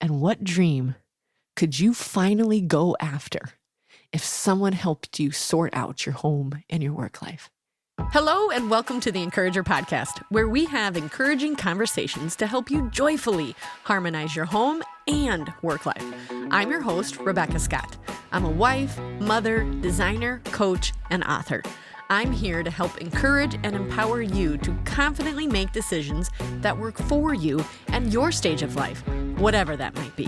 And what dream could you finally go after if someone helped you sort out your home and your work life? Hello, and welcome to the Encourager Podcast, where we have encouraging conversations to help you joyfully harmonize your home and work life. I'm your host, Rebecca Scott. I'm a wife, mother, designer, coach, and author. I'm here to help encourage and empower you to confidently make decisions that work for you and your stage of life, whatever that might be.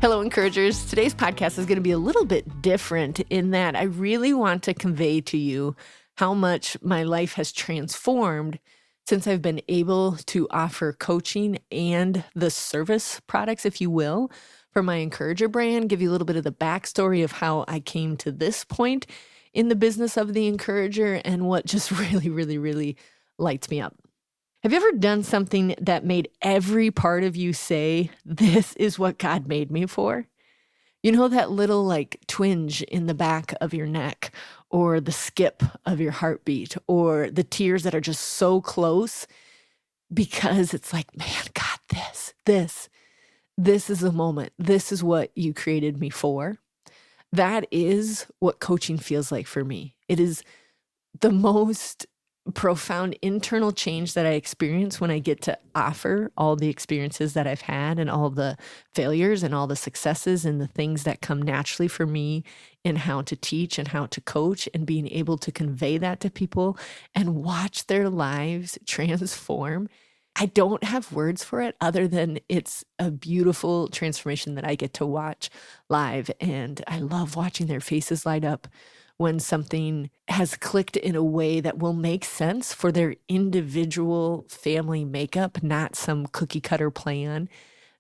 Hello, encouragers. Today's podcast is going to be a little bit different in that I really want to convey to you how much my life has transformed since I've been able to offer coaching and the service products, if you will, for my Encourager brand, give you a little bit of the backstory of how I came to this point in the business of the Encourager and what just really lights me up. Have you ever done something that made every part of you say, this is what God made me for? You know, that little like twinge in the back of your neck, or the skip of your heartbeat, or the tears that are just so close because it's like, man, God, this is the moment. This is what you created me for. That is what coaching feels like for me. It is the most profound internal change that I experience when I get to offer all the experiences that I've had and all the failures and all the successes and the things that come naturally for me in how to teach and how to coach, and being able to convey that to people and watch their lives transform. I don't have words for it other than it's a beautiful transformation that I get to watch live. And I love watching their faces light up when something has clicked in a way that will make sense for their individual family makeup, not some cookie cutter plan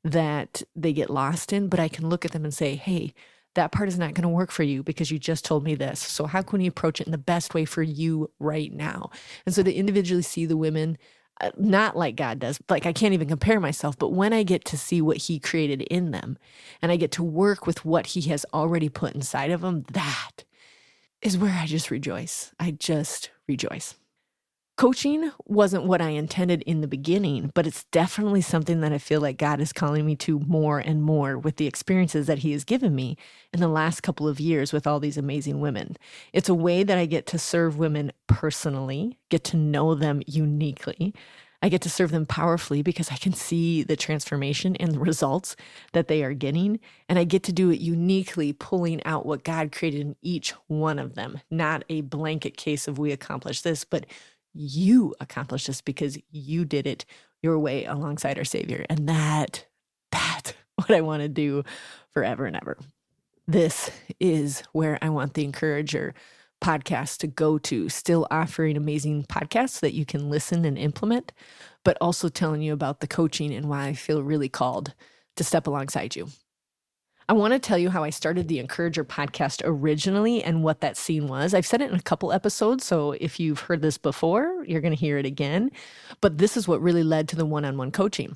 that they get lost in. But I can look at them and say, hey, that part is not going to work for you because you just told me this. So how can we approach it in the best way for you right now? And so to individually see the women, not like God does, like I can't even compare myself, but when I get to see what he created in them and I get to work with what he has already put inside of them, that is where I just rejoice. I just rejoice. Coaching wasn't what I intended in the beginning, but it's definitely something that I feel like God is calling me to more and more with the experiences that he has given me in the last couple of years with all these amazing women. It's a way that I get to serve women personally, get to know them uniquely. I get to serve them powerfully because I can see the transformation and the results that they are getting. And I get to do it uniquely, pulling out what God created in each one of them, not a blanket case of we accomplished this, but you accomplished this because you did it your way alongside our Savior. And that's what I want to do forever and ever. This is where I want the Encourager podcast to go to, still offering amazing podcasts that you can listen and implement, but also telling you about the coaching and why I feel really called to step alongside you. I want to tell you how I started the Encourager podcast originally and what that scene was. I've said it in a couple episodes, so if you've heard this before, you're going to hear it again. But this is what really led to the one-on-one coaching.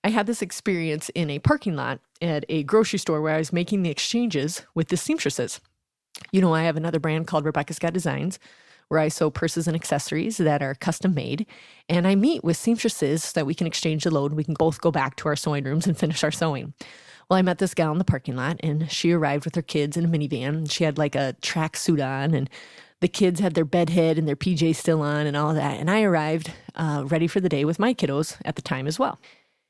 I had this experience in a parking lot at a grocery store where I was making the exchanges with the seamstresses. You know, I have another brand called Rebecca Scott Designs, where I sew purses and accessories that are custom made. And I meet with seamstresses so that we can exchange the load. We can both go back to our sewing rooms and finish our sewing. Well, I met this gal in the parking lot, and she arrived with her kids in a minivan. And she had like a track suit on, and the kids had their bed head and their PJs still on and all of that. And I arrived ready for the day with my kiddos at the time as well.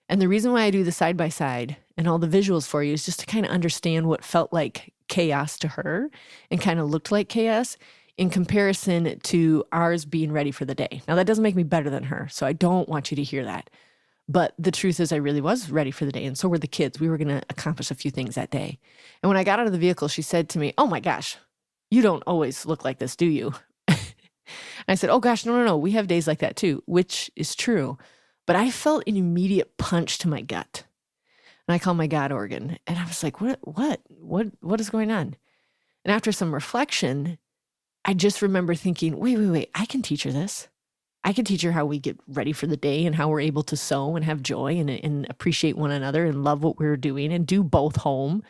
And the reason why I do the side-by-side and all the visuals for you is just to kind of understand what felt like chaos to her and kind of looked like chaos in comparison to ours being ready for the day. Now, that doesn't make me better than her, so I don't want you to hear that. But the truth is I really was ready for the day, and so were the kids. We were going to accomplish a few things that day. And when I got out of the vehicle, she said to me, oh my gosh, you don't always look like this, do you? I said, oh gosh, no. We have days like that too, which is true. But I felt an immediate punch to my gut. And I called my God organ. And I was like, what is going on? And after some reflection, I just remember thinking, wait, I can teach her this. I can teach her how we get ready for the day and how we're able to sew and have joy and appreciate one another and love what we're doing and do both home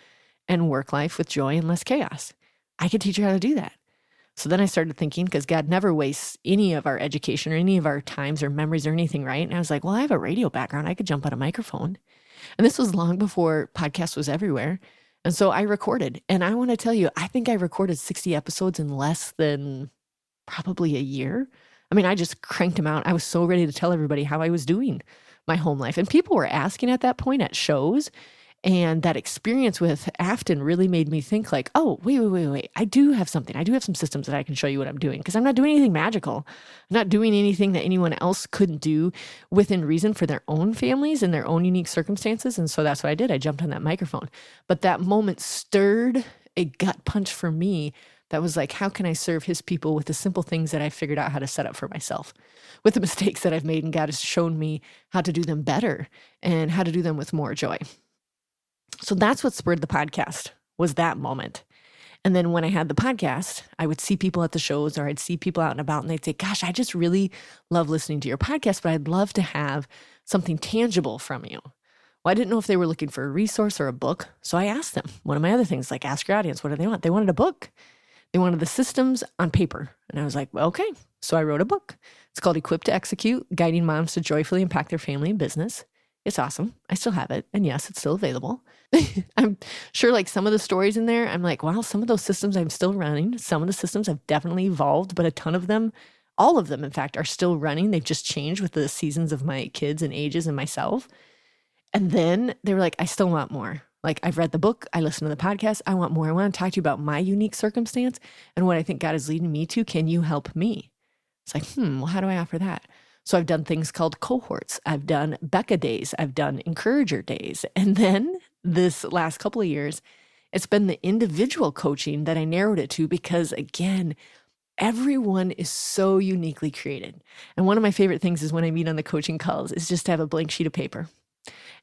and work life with joy and less chaos. I could teach her how to do that. So then I started thinking, because God never wastes any of our education or any of our times or memories or anything, right? And I was like, well, I have a radio background. I could jump on a microphone. And this was long before podcast was everywhere. And so I recorded. And I want to tell you, I think I recorded 60 episodes in less than probably a year. I mean, I just cranked them out. I was so ready to tell everybody how I was doing my home life. And people were asking at that point at shows. And that experience with Afton really made me think like, oh, wait. I do have something. I do have some systems that I can show you what I'm doing because I'm not doing anything magical. I'm not doing anything that anyone else couldn't do within reason for their own families and their own unique circumstances. And so that's what I did. I jumped on that microphone. But that moment stirred a gut punch for me that was like, how can I serve his people with the simple things that I figured out how to set up for myself, with the mistakes that I've made, and God has shown me how to do them better and how to do them with more joy. So that's what spurred the podcast, was that moment. And then when I had the podcast, I would see people at the shows or I'd see people out and about and they'd say, gosh, I just really love listening to your podcast, but I'd love to have something tangible from you. Well, I didn't know if they were looking for a resource or a book. So I asked them, one of my other things, like ask your audience, what do they want? They wanted a book. They wanted the systems on paper. And I was like, well, okay. So I wrote a book. It's called Equipped to Execute, Guiding Moms to Joyfully Impact Their Family and Business. It's awesome. I still have it. And yes, it's still available. I'm sure like some of the stories in there, I'm like, wow, some of those systems I'm still running. Some of the systems have definitely evolved, but a ton of them, all of them, in fact, are still running. They've just changed with the seasons of my kids and ages and myself. And then they were like, I still want more. Like, I've read the book, I listened to the podcast, I want more. I want to talk to you about my unique circumstance and what I think God is leading me to. Can you help me? It's like, well, how do I offer that? So I've done things called cohorts. I've done Becca days. I've done encourager days. And then this last couple of years, it's been the individual coaching that I narrowed it to because, again, everyone is so uniquely created. And one of my favorite things is when I meet on the coaching calls is just to have a blank sheet of paper.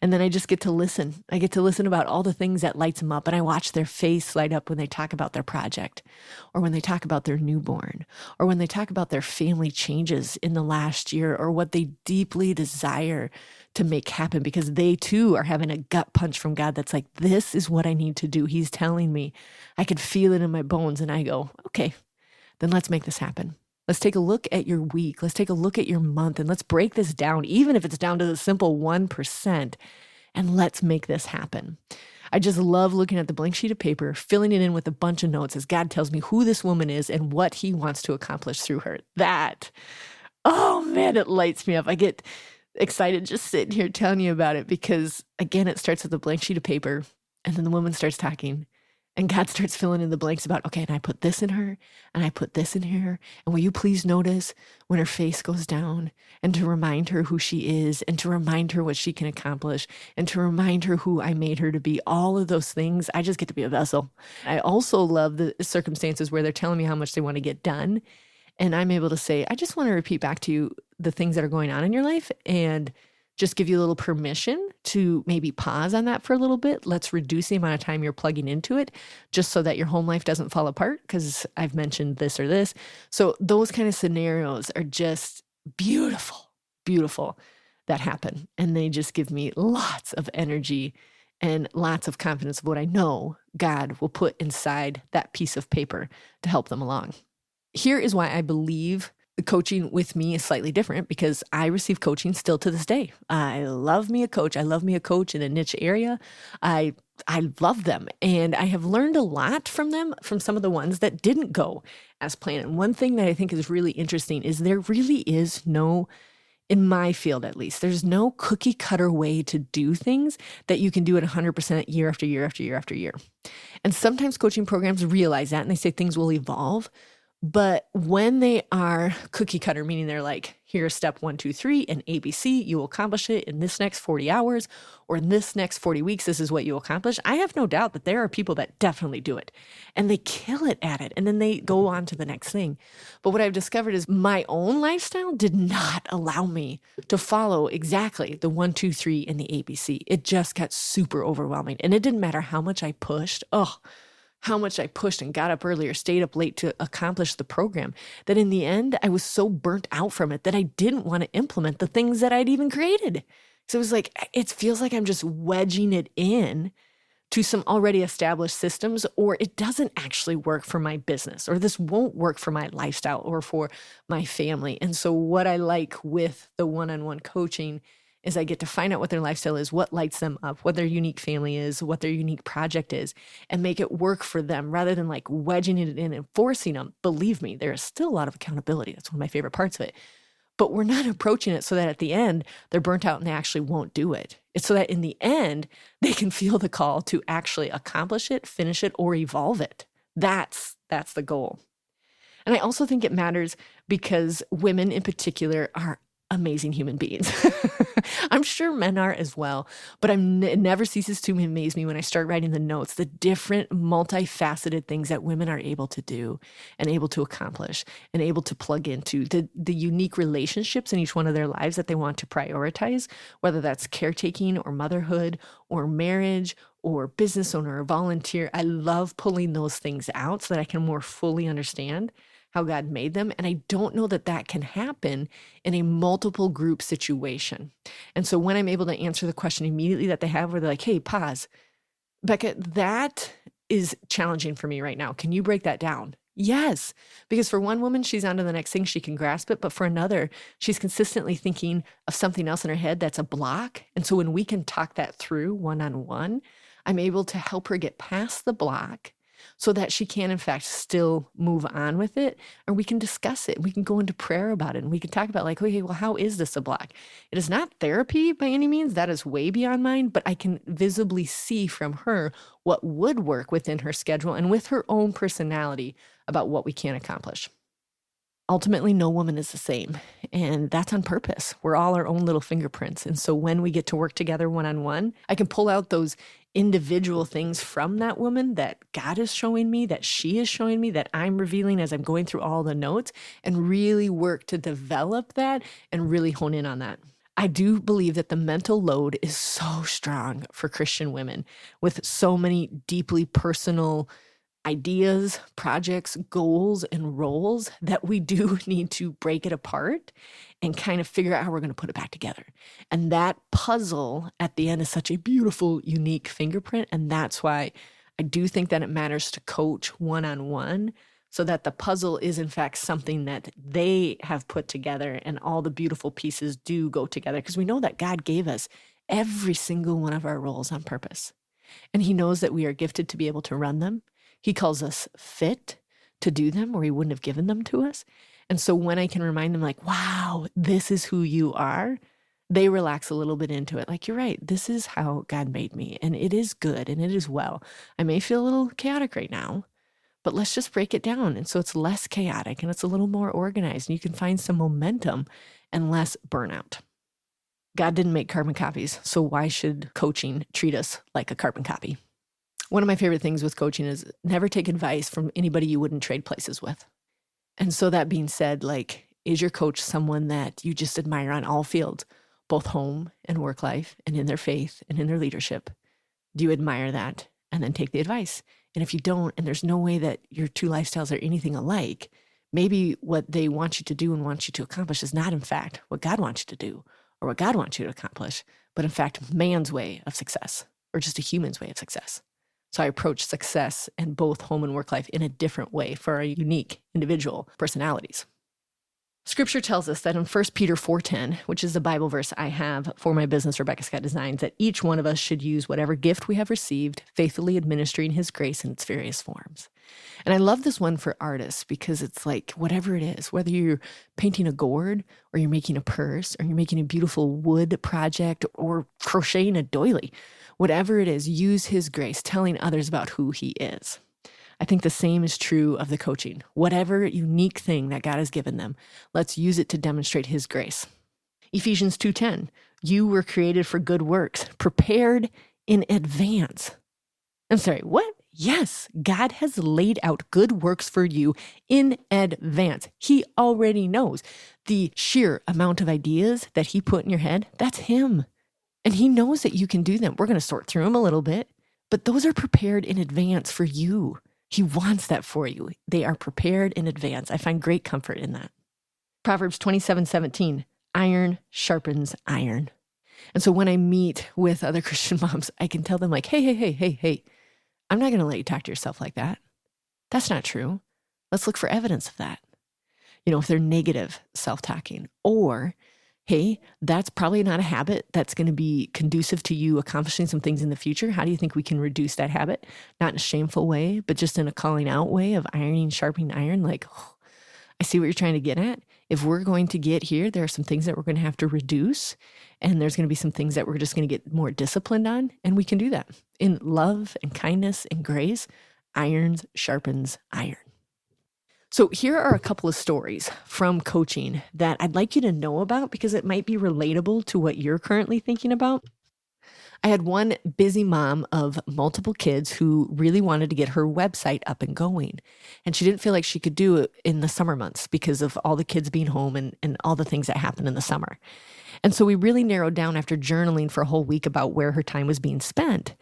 And then I just get to listen. I get to listen about all the things that lights them up. And I watch their face light up when they talk about their project, or when they talk about their newborn, or when they talk about their family changes in the last year, or what they deeply desire to make happen, because they too are having a gut punch from God that's like, this is what I need to do. He's telling me. I could feel it in my bones. And I go, okay, then let's make this happen. Let's take a look at your week. Let's take a look at your month, and let's break this down, even if it's down to the simple 1%, and let's make this happen. I just love looking at the blank sheet of paper, filling it in with a bunch of notes as God tells me who this woman is and what he wants to accomplish through her. That, oh man, it lights me up. I get excited just sitting here telling you about it because, again, it starts with a blank sheet of paper, and then the woman starts talking. And God starts filling in the blanks about, okay, and I put this in her, and I put this in here. And will you please notice when her face goes down, and to remind her who she is, and to remind her what she can accomplish, and to remind her who I made her to be, all of those things. I just get to be a vessel. I also love the circumstances where they're telling me how much they want to get done. And I'm able to say, I just want to repeat back to you the things that are going on in your life and just give you a little permission to maybe pause on that for a little bit. Let's reduce the amount of time you're plugging into it just so that your home life doesn't fall apart because I've mentioned this or this. So those kind of scenarios are just beautiful, beautiful that happen. And they just give me lots of energy and lots of confidence of what I know God will put inside that piece of paper to help them along. Here is why I believe the coaching with me is slightly different, because I receive coaching still to this day. I love me a coach. I love me a coach in a niche area. I love them. And I have learned a lot from them, from some of the ones that didn't go as planned. And one thing that I think is really interesting is there really is no, in my field at least, there's no cookie cutter way to do things that you can do it 100% year after year after year after year. And sometimes coaching programs realize that and they say things will evolve. But when they are cookie cutter, meaning they're like, here's step 1, 2, 3, and ABC, you will accomplish it in this next 40 hours, or in this next 40 weeks, this is what you accomplish. I have no doubt that there are people that definitely do it and they kill it at it. And then they go on to the next thing. But what I've discovered is my own lifestyle did not allow me to follow exactly the 1, 2, 3, and the ABC. It just got super overwhelming. And it didn't matter how much I pushed. How much I pushed and got up early or stayed up late to accomplish the program, that in the end, I was so burnt out from it that I didn't want to implement the things that I'd even created. So it was like, it feels like I'm just wedging it in to some already established systems, or it doesn't actually work for my business, or this won't work for my lifestyle or for my family. And so what I like with the one-on-one coaching is I get to find out what their lifestyle is, what lights them up, what their unique family is, what their unique project is, and make it work for them rather than like wedging it in and forcing them. Believe me, there is still a lot of accountability. That's one of my favorite parts of it. But we're not approaching it so that at the end they're burnt out and they actually won't do it. It's so that in the end, they can feel the call to actually accomplish it, finish it, or evolve it. That's the goal. And I also think it matters because women in particular are amazing human beings. I'm sure men are as well, but it never ceases to amaze me when I start writing the notes, the different multifaceted things that women are able to do and able to accomplish and able to plug into, the unique relationships in each one of their lives that they want to prioritize, whether that's caretaking or motherhood or marriage or business owner or volunteer. I love pulling those things out so that I can more fully understand how God made them. And I don't know that that can happen in a multiple group situation. And so when I'm able to answer the question immediately that they have, where they're like, hey, pause, Becca, that is challenging for me right now. Can you break that down? Yes, because for one woman, she's on to the next thing, she can grasp it. But for another, she's consistently thinking of something else in her head that's a block. And so when we can talk that through one-on-one, I'm able to help her get past the block so that she can, in fact, still move on with it, or we can discuss it. We can go into prayer about it, and we can talk about like, okay, well, how is this a block? It is not therapy by any means. That is way beyond mine, but I can visibly see from her what would work within her schedule and with her own personality about what we can accomplish. Ultimately, no woman is the same, and that's on purpose. We're all our own little fingerprints. And so when we get to work together one-on-one, I can pull out those individual things from that woman that God is showing me, that she is showing me, that I'm revealing as I'm going through all the notes, and really work to develop that and really hone in on that. I do believe that the mental load is so strong for Christian women with so many deeply personal ideas, projects, goals, and roles that we do need to break it apart and kind of figure out how we're going to put it back together. And that puzzle at the end is such a beautiful, unique fingerprint. And that's why I do think that it matters to coach one-on-one so that the puzzle is in fact something that they have put together and all the beautiful pieces do go together, because we know that God gave us every single one of our roles on purpose. And he knows that we are gifted to be able to run them. He calls us fit to do them, or he wouldn't have given them to us. And so when I can remind them like, wow, this is who you are, they relax a little bit into it. Like, you're right, this is how God made me, and it is good and it is well. I may feel a little chaotic right now, but let's just break it down. And so it's less chaotic and it's a little more organized, and you can find some momentum and less burnout. God didn't make carbon copies, so why should coaching treat us like a carbon copy? One of my favorite things with coaching is never take advice from anybody you wouldn't trade places with. And so that being said, like, is your coach someone that you just admire on all fields, both home and work life, and in their faith and in their leadership? Do you admire that and then take the advice? And if you don't, and there's no way that your two lifestyles are anything alike, maybe what they want you to do and want you to accomplish is not, in fact, what God wants you to do or what God wants you to accomplish, but in fact, man's way of success or just a human's way of success. So I approach success in both home and work life in a different way for our unique individual personalities. Scripture tells us that in 1 Peter 4:10, which is the Bible verse I have for my business, Rebecca Scott Designs, that each one of us should use whatever gift we have received, faithfully administering his grace in its various forms. And I love this one for artists because it's like, whatever it is, whether you're painting a gourd or you're making a purse or you're making a beautiful wood project or crocheting a doily, whatever it is, use his grace, telling others about who he is. I think the same is true of the coaching. Whatever unique thing that God has given them, let's use it to demonstrate his grace. Ephesians 2:10, you were created for good works, prepared in advance. I'm sorry, what? Yes, God has laid out good works for you in advance. He already knows the sheer amount of ideas that he put in your head. That's him. And he knows that you can do them. We're going to sort through them a little bit, but those are prepared in advance for you. He wants that for you. They are prepared in advance. I find great comfort in that. Proverbs 27:17, iron sharpens iron. And so when I meet with other Christian moms, I can tell them like, hey, I'm not going to let you talk to yourself like that. That's not true. Let's look for evidence of that. You know, if they're negative self-talking, or hey, that's probably not a habit that's going to be conducive to you accomplishing some things in the future. How do you think we can reduce that habit? Not in a shameful way, but just in a calling out way of ironing, sharpening iron. Like, oh, I see what you're trying to get at. If we're going to get here, there are some things that we're going to have to reduce. And there's going to be some things that we're just going to get more disciplined on. And we can do that in love and kindness and grace. Irons sharpens iron. So here are a couple of stories from coaching that I'd like you to know about because it might be relatable to what you're currently thinking about. I had one busy mom of multiple kids who really wanted to get her website up and going. And she didn't feel like she could do it in the summer months because of all the kids being home and all the things that happen in the summer. And so we really narrowed down after journaling for a whole week about where her time was being spent,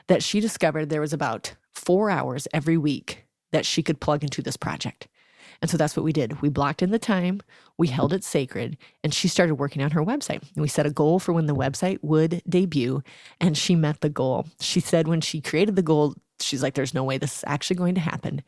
that she discovered there was about 4 hours every week that she could plug into this project. And so that's what we did. We blocked in the time, we held it sacred, and she started working on her website. And we set a goal for when the website would debut, and she met the goal. She said when she created the goal, she's like, there's no way this is actually going to happen.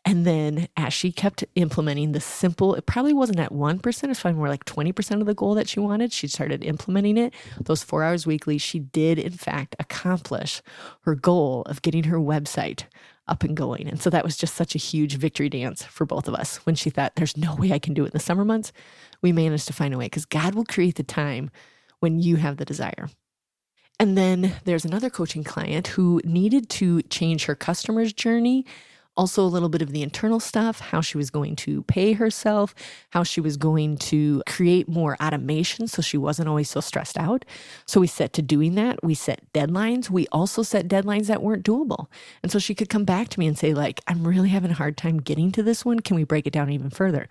And then as she kept implementing the simple, it probably wasn't at 1%, it was probably more like 20% of the goal that she wanted. She started implementing it. Those 4 hours weekly, she did in fact accomplish her goal of getting her website up and going. And so that was just such a huge victory dance for both of us. When she thought, there's no way I can do it in the summer months, we managed to find a way because God will create the time when you have the desire. And then there's another coaching client who needed to change her customer's journey. Also a little bit of the internal stuff, how she was going to pay herself, how she was going to create more automation so she wasn't always so stressed out. So we set to doing that. We set deadlines. We also set deadlines that weren't doable. And so she could come back to me and say, like, I'm really having a hard time getting to this one. Can we break it down even further?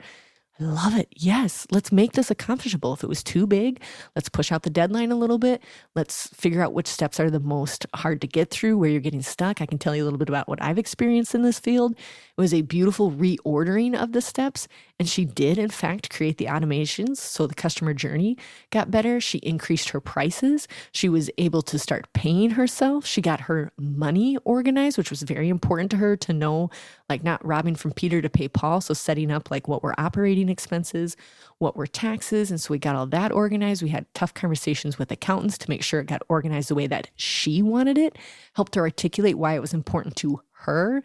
I love it. Yes, let's make this accomplishable. If it was too big, let's push out the deadline a little bit. Let's figure out which steps are the most hard to get through, where you're getting stuck. I can tell you a little bit about what I've experienced in this field. It was a beautiful reordering of the steps. And she did, in fact, create the automations. So the customer journey got better. She increased her prices. She was able to start paying herself. She got her money organized, which was very important to her to know, like not robbing from Peter to pay Paul. So setting up like what were operating expenses, what were taxes. And so we got all that organized. We had tough conversations with accountants to make sure it got organized the way that she wanted it, helped her articulate why it was important to her.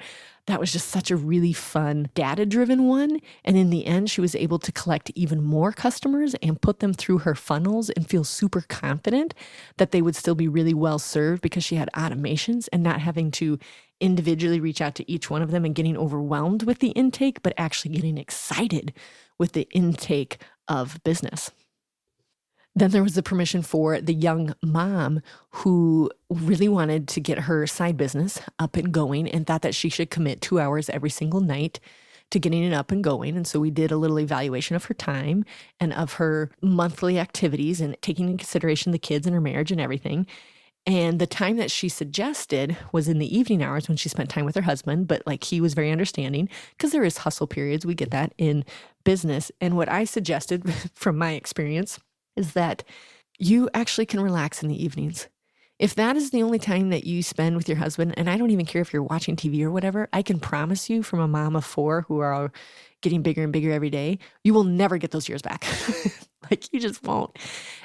That was just such a really fun data-driven one. And in the end, she was able to collect even more customers and put them through her funnels and feel super confident that they would still be really well served because she had automations and not having to individually reach out to each one of them and getting overwhelmed with the intake, but actually getting excited with the intake of business. Then there was the permission for the young mom who really wanted to get her side business up and going and thought that she should commit 2 hours every single night to getting it up and going. And so we did a little evaluation of her time and of her monthly activities and taking into consideration the kids and her marriage and everything. And the time that she suggested was in the evening hours when she spent time with her husband, but like he was very understanding because there is hustle periods. We get that in business. And what I suggested from my experience is that you actually can relax in the evenings. If that is the only time that you spend with your husband, and I don't even care if you're watching TV or whatever, I can promise you from a mom of 4 who are getting bigger and bigger every day, you will never get those years back. Like you just won't.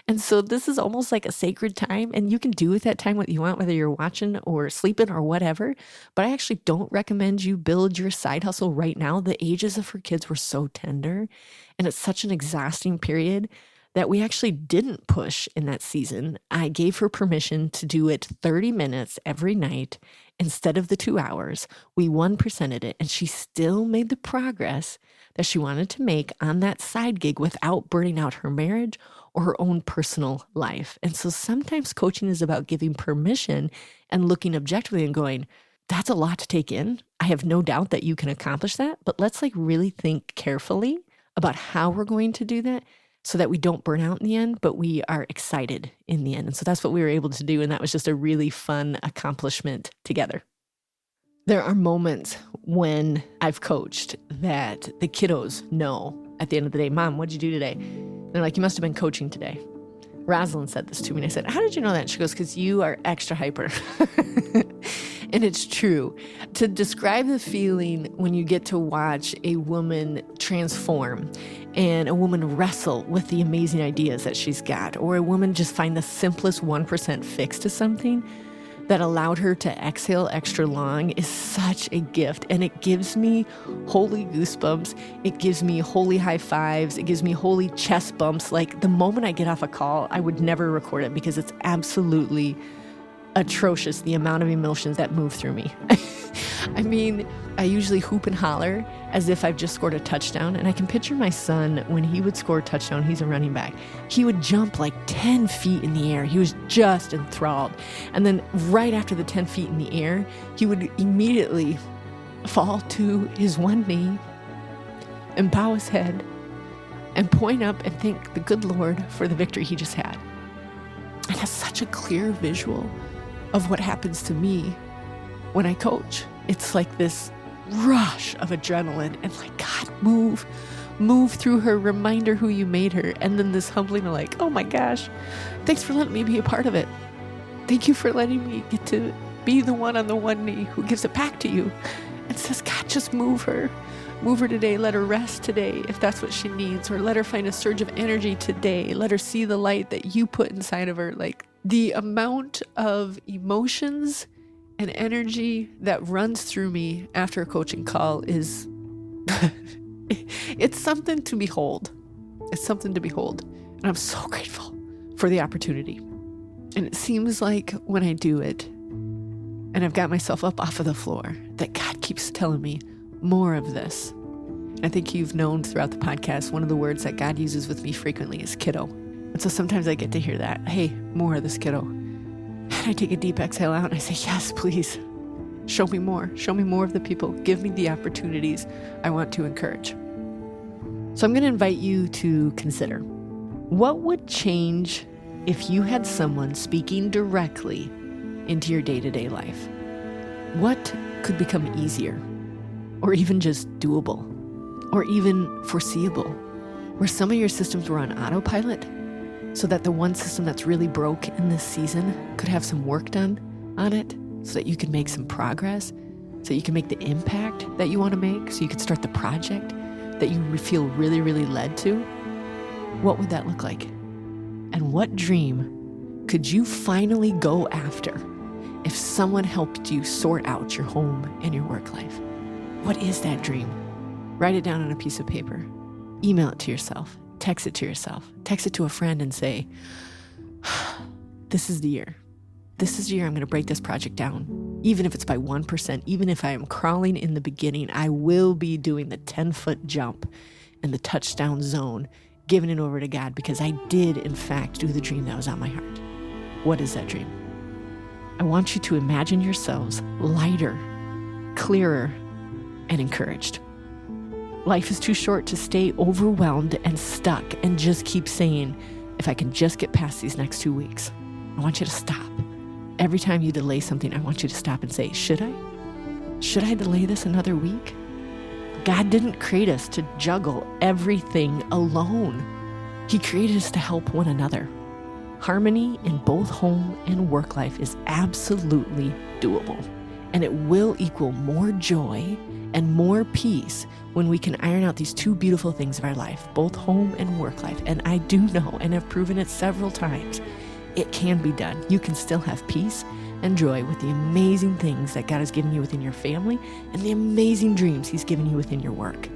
And so this is almost like a sacred time, and you can do with that time what you want, whether you're watching or sleeping or whatever. But I actually don't recommend you build your side hustle right now. The ages of her kids were so tender, and it's such an exhausting period that we actually didn't push in that season. I gave her permission to do it 30 minutes every night instead of the 2 hours. We 1%ed it, and she still made the progress that she wanted to make on that side gig without burning out her marriage or her own personal life. And so sometimes coaching is about giving permission and looking objectively and going, that's a lot to take in. I have no doubt that you can accomplish that, but let's like really think carefully about how we're going to do that so that we don't burn out in the end, but we are excited in the end. And so that's what we were able to do. And that was just a really fun accomplishment together. There are moments when I've coached that the kiddos know at the end of the day, Mom, what'd you do today? And they're like, you must have been coaching today. Rosalind said this to me, and I said, how did you know that? And she goes, because you are extra hyper. And it's true. To describe the feeling when you get to watch a woman transform and a woman wrestle with the amazing ideas that she's got, or a woman just find the simplest 1% fix to something that allowed her to exhale extra long, is such a gift. And it gives me holy goosebumps. It gives me holy high fives. It gives me holy chest bumps. Like the moment I get off a call, I would never record it because it's absolutely atrocious, the amount of emotions that move through me. I mean, I usually hoop and holler as if I've just scored a touchdown. And I can picture my son, when he would score a touchdown, he's a running back, he would jump like 10 feet in the air. He was just enthralled. And then right after the 10 feet in the air, he would immediately fall to his one knee and bow his head and point up and thank the good Lord for the victory he just had. And that's such a clear visual of what happens to me when I coach. It's like this rush of adrenaline and like, God, move through her, remind her who you made her. And then this humbling of like, oh my gosh, thanks for letting me be a part of it. Thank you for letting me get to be the one on the one knee who gives it back to you and says, God, just move her. Move her today. Let her rest today if that's what she needs, or let her find a surge of energy today. Let her see the light that you put inside of her. Like the amount of emotions and energy that runs through me after a coaching call is, it's something to behold. It's something to behold. And I'm so grateful for the opportunity. And it seems like when I do it and I've got myself up off of the floor, that God keeps telling me, more of this. I think you've known throughout the podcast, one of the words that God uses with me frequently is kiddo. And so sometimes I get to hear that, hey, more of this kiddo. And I take a deep exhale out and I say, yes, please. Show me more. Show me more of the people. Give me the opportunities I want to encourage. So I'm going to invite you to consider, what would change if you had someone speaking directly into your day-to-day life? What could become easier? Or even just doable, or even foreseeable, where some of your systems were on autopilot so that the one system that's really broke in this season could have some work done on it so that you can make some progress, so you can make the impact that you want to make, so you can start the project that you feel really, really led to. What would that look like? And what dream could you finally go after if someone helped you sort out your home and your work life? What is that dream? Write it down on a piece of paper. Email it to yourself. Text it to yourself. Text it to a friend and say, this is the year. This is the year I'm going to break this project down. Even if it's by 1%, even if I am crawling in the beginning, I will be doing the 10-foot jump in the touchdown zone, giving it over to God, because I did, in fact, do the dream that was on my heart. What is that dream? I want you to imagine yourselves lighter, clearer, and encouraged. Life is too short to stay overwhelmed and stuck and just keep saying, if I can just get past these next 2 weeks. I want you to stop. Every time you delay something, I want you to stop and say, should I? Should I delay this another week? God didn't create us to juggle everything alone. He created us to help one another. Harmony in both home and work life is absolutely doable, and it will equal more joy and more peace when we can iron out these two beautiful things of our life, both home and work life. And I do know, and have proven it several times, it can be done. You can still have peace and joy with the amazing things that God has given you within your family and the amazing dreams He's given you within your work.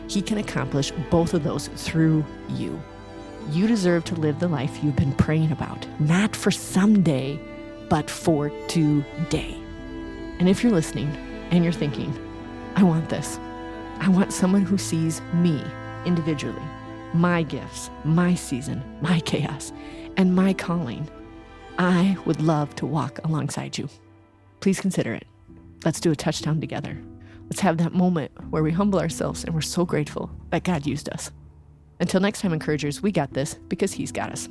He can accomplish both of those through you. You deserve to live the life you've been praying about, not for someday, but for today. And if you're listening and you're thinking, I want this. I want someone who sees me individually, my gifts, my season, my chaos, and my calling. I would love to walk alongside you. Please consider it. Let's do a touchdown together. Let's have that moment where we humble ourselves and we're so grateful that God used us. Until next time, encouragers, we got this because He's got us.